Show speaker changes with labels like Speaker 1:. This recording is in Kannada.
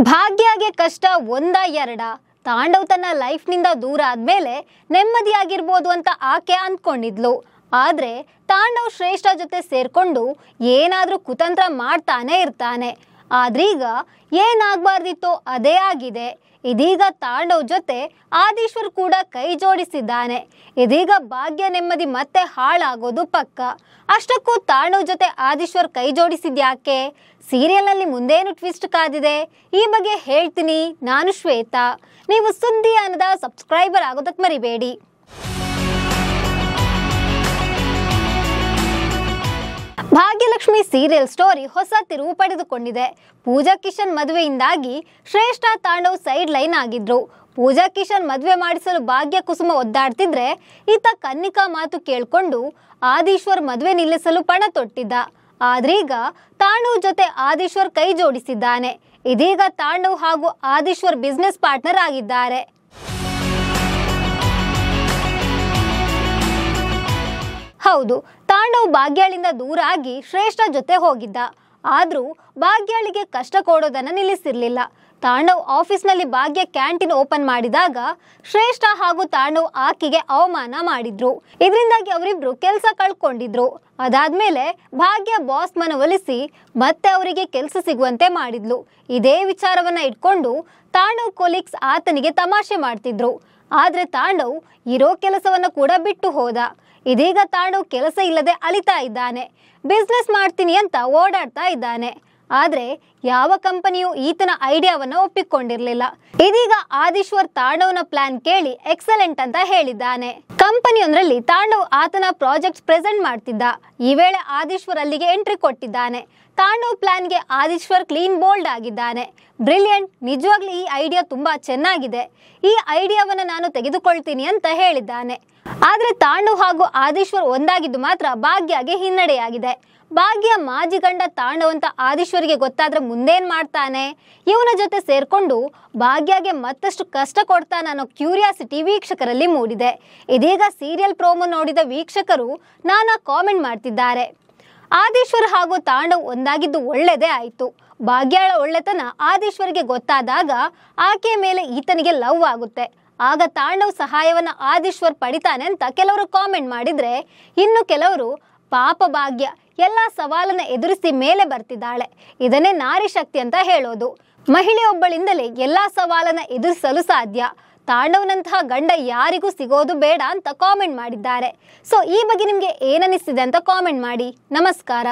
Speaker 1: ಭಾಗ್ಯಗೆ ಕಷ್ಟ ಒಂದ ಎರಡ. ತಾಂಡವ್ ತನ್ನ ಲೈಫ್ನಿಂದ ದೂರ ಆದ್ಮೇಲೆ ನೆಮ್ಮದಿಯಾಗಿರ್ಬೋದು ಅಂತ ಆಕೆ ಅಂದ್ಕೊಂಡಿದ್ಲು. ಆದ್ರೆ ತಾಂಡವ್ ಶ್ರೇಷ್ಠ ಜೊತೆ ಸೇರ್ಕೊಂಡು ಏನಾದ್ರೂ ಕುತಂತ್ರ ಮಾಡ್ತಾನೆ ಇರ್ತಾನೆ. ಆದ್ರೀಗ ಏನಾಗಬಾರ್ದಿತ್ತೋ ಅದೇ ಆಗಿದೆ. ಇದೀಗ ತಾಂಡವ್ ಜೊತೆ ಆದೀಶ್ವರ್ ಕೂಡ ಕೈ ಜೋಡಿಸಿದ್ದಾನೆ. ಇದೀಗ ಭಾಗ್ಯ ನೆಮ್ಮದಿ ಮತ್ತೆ ಹಾಳಾಗೋದು ಪಕ್ಕ. ಅಷ್ಟಕ್ಕೂ ತಾಂಡವ್ ಜೊತೆ ಆದೀಶ್ವರ್ ಕೈ ಜೋಡಿಸಿದ್ಯಾಕೆ? ಸೀರಿಯಲ್ನಲ್ಲಿ ಮುಂದೇನು ಟ್ವಿಸ್ಟ್ ಕಾದಿದೆ? ಈ ಬಗ್ಗೆ ಹೇಳ್ತೀನಿ. ನಾನು ಶ್ವೇತಾ. ನೀವು ಸುದ್ದಿ ಅನ್ನದ ಸಬ್ಸ್ಕ್ರೈಬರ್ ಆಗೋದಕ್ಕೆ ಮರಿಬೇಡಿ. ಭಾಗ್ಯಲಕ್ಷ್ಮಿ ಸೀರಿಯಲ್ ಸ್ಟೋರಿ ಹೊಸ ತಿರುವು ಪಡೆದುಕೊಂಡಿದೆ. ಪೂಜಾ ಕಿಶನ್ ಮದುವೆಯಿಂದಾಗಿ ಶ್ರೇಷ್ಠ ತಾಂಡವ್ ಸೈಡ್ ಲೈನ್ ಆಗಿದ್ರು. ಪೂಜಾ ಕಿಶನ್ ಮದುವೆ ಮಾಡಿಸಲು ಭಾಗ್ಯ ಕುಸುಮ ಒದ್ದಾಡ್ತಿದ್ರೆ ಈತ ಕನ್ನಿಕಾ ಮಾತು ಕೇಳ್ಕೊಂಡು ಆದೀಶ್ವರ್ ಮದುವೆ ನಿಲ್ಲಿಸಲು ಪಣ ತೊಟ್ಟಿದ್ದ. ಆದ್ರೀಗ ತಾಂಡವ್ ಜೊತೆ ಆದೀಶ್ವರ್ ಕೈ ಜೋಡಿಸಿದ್ದಾನೆ. ಇದೀಗ ತಾಂಡವ್ ಹಾಗೂ ಆದೀಶ್ವರ್ ಬಿಸ್ನೆಸ್ ಪಾರ್ಟ್ನರ್ ಆಗಿದ್ದಾರೆ. ಹೌದು, ತಾಂಡವ್ ಭಾಗ್ಯಾಳಿಂದ ದೂರ ಆಗಿ ಶ್ರೇಷ್ಠ ಜೊತೆ ಹೋಗಿದ್ದ. ಆದ್ರೂ ಭಾಗ್ಯಾಳಿಗೆ ಕಷ್ಟ ಕೊಡೋದನ್ನ ನಿಲ್ಲಿಸಿರ್ಲಿಲ್ಲ. ತಾಂಡವ್ ಆಫೀಸ್ನಲ್ಲಿ ಭಾಗ್ಯ ಕ್ಯಾಂಟೀನ್ ಓಪನ್ ಮಾಡಿದಾಗ ಶ್ರೇಷ್ಠ ಹಾಗೂ ತಾಂಡವ್ ಆಕೆಗೆ ಅವಮಾನ ಮಾಡಿದ್ರು. ಇದರಿಂದಾಗಿ ಅವರಿಬ್ರು ಕೆಲಸ ಕಳ್ಕೊಂಡಿದ್ರು. ಅದಾದ್ಮೇಲೆ ಭಾಗ್ಯ ಬಾಸ್ ಮನವೊಲಿಸಿ ಮತ್ತೆ ಅವರಿಗೆ ಕೆಲಸ ಸಿಗುವಂತೆ ಮಾಡಿದ್ಲು. ಇದೇ ವಿಚಾರವನ್ನ ಇಟ್ಕೊಂಡು ತಾಂಡವ್ ಕೊಲೀಗ್ಸ್ ಆತನಿಗೆ ತಮಾಷೆ ಮಾಡ್ತಿದ್ರು. ಆದ್ರೆ ತಾಂಡವ್ ಇರೋ ಕೆಲಸವನ್ನ ಕೂಡ ಬಿಟ್ಟು ಹೋದ. ಇದೀಗ ತಾಂಡವ್ ಕೆಲಸ ಇಲ್ಲದೆ ಅಲಿತಾ ಇದ್ದಾನೆ. ಬಿಸ್ನೆಸ್ ಮಾಡ್ತೀನಿ ಅಂತ ಓಡಾಡ್ತಾ ಇದ್ದಾನೆ. ಆದ್ರೆ ಯಾವ ಕಂಪನಿಯು ಈತನ ಐಡಿಯಾವನ್ನ ಒಪ್ಪಿಕೊಂಡಿರ್ಲಿಲ್ಲ. ಇದೀಗ ಆದೀಶ್ವರ್ ತಾಂಡವ್ನ ಪ್ಲಾನ್ ಕೇಳಿ ಎಕ್ಸಲೆಂಟ್ ಅಂತ ಹೇಳಿದ್ದಾನೆ. ಕಂಪನಿಯೊಂದರಲ್ಲಿ ತಾಂಡವ್ ಆತನ ಪ್ರಾಜೆಕ್ಟ್ಸ್ ಪ್ರೆಸೆಂಟ್ ಮಾಡ್ತಿದ್ದ. ಈ ವೇಳೆ ಆದೀಶ್ವರ್ ಅಲ್ಲಿಗೆ ಎಂಟ್ರಿ ಕೊಟ್ಟಿದ್ದಾನೆ. ತಾಂಡವ್ ಪ್ಲಾನ್ಗೆ ಆದೀಶ್ವರ್ ಕ್ಲೀನ್ ಬೋಲ್ಡ್ ಆಗಿದ್ದಾನೆ. ಬ್ರಿಲಿಯಂಟ್, ನಿಜವಾಗ್ಲೂ ಈ ಐಡಿಯಾ ತುಂಬಾ ಚೆನ್ನಾಗಿದೆ. ಈ ಐಡಿಯಾವನ್ನ ನಾನು ತೆಗೆದುಕೊಳ್ತೀನಿ ಅಂತ ಹೇಳಿದ್ದಾನೆ. ಆದ್ರೆ ತಾಂಡವ್ ಹಾಗೂ ಆದೀಶ್ವರ್ ಒಂದಾಗಿದ್ದು ಮಾತ್ರ ಭಾಗ್ಯಗೆ ಹಿನ್ನಡೆಯಾಗಿದೆ. ಭಾಗ್ಯ ಮಾಜಿ ಗಂಡ ತಾಂಡವ್ ಅಂತ ಆದೀಶ್ವರಿಗೆ ಗೊತ್ತಾದ್ರೆ ಮುಂದೇನ್ ಮಾಡ್ತಾನೆ? ಇವನ ಜೊತೆ ಸೇರ್ಕೊಂಡು ಭಾಗ್ಯಗೆ ಮತ್ತಷ್ಟು ಕಷ್ಟ ಕೊಡ್ತಾನೆ ಅನ್ನೋ ಕ್ಯೂರಿಯಾಸಿಟಿ ವೀಕ್ಷಕರಲ್ಲಿ ಮೂಡಿದೆ. ಇದೀಗ ಸೀರಿಯಲ್ ಪ್ರೋಮೋ ನೋಡಿದ ವೀಕ್ಷಕರು ನಾನಾ ಕಾಮೆಂಟ್ ಮಾಡ್ತಿದ್ದಾರೆ. ಆದೀಶ್ವರ್ ಹಾಗೂ ತಾಂಡವ್ ಒಂದಾಗಿದ್ದು ಒಳ್ಳೆದೇ ಆಯ್ತು. ಭಾಗ್ಯಳ ಒಳ್ಳೆತನ ಆದೀಶ್ವರಿಗೆ ಗೊತ್ತಾದಾಗ ಆಕೆಯ ಮೇಲೆ ಈತನಿಗೆ ಲವ್ ಆಗುತ್ತೆ. ಆಗ ತಾಂಡವ್ ಸಹಾಯವನ್ನ ಆದೀಶ್ವರ್ ಪಡಿತಾನೆ ಅಂತ ಕೆಲವರು ಕಾಮೆಂಟ್ ಮಾಡಿದ್ರೆ, ಇನ್ನು ಕೆಲವರು ಪಾಪ ಭಾಗ್ಯ ಎಲ್ಲ ಸವಾಲನ್ನ ಎದುರಿಸಿ ಮೇಲೆ ಬರ್ತಿದ್ದಾಳೆ, ಇದನ್ನೇ ನಾರಿ ಶಕ್ತಿ ಅಂತ ಹೇಳೋದು. ಮಹಿಳೆಯೊಬ್ಬಳಿಂದಲೇ ಎಲ್ಲಾ ಸವಾಲನ್ನ ಎದುರಿಸಲು ಸಾಧ್ಯ. ತಾಂಡವ್ನಂತಹ ಗಂಡ ಯಾರಿಗೂ ಸಿಗೋದು ಬೇಡ ಅಂತ ಕಾಮೆಂಟ್ ಮಾಡಿದ್ದಾರೆ. ಸೊ ಈ ಬಗ್ಗೆ ನಿಮ್ಗೆ ಏನನ್ನಿಸ್ತಿದೆ ಅಂತ ಕಾಮೆಂಟ್ ಮಾಡಿ. ನಮಸ್ಕಾರ.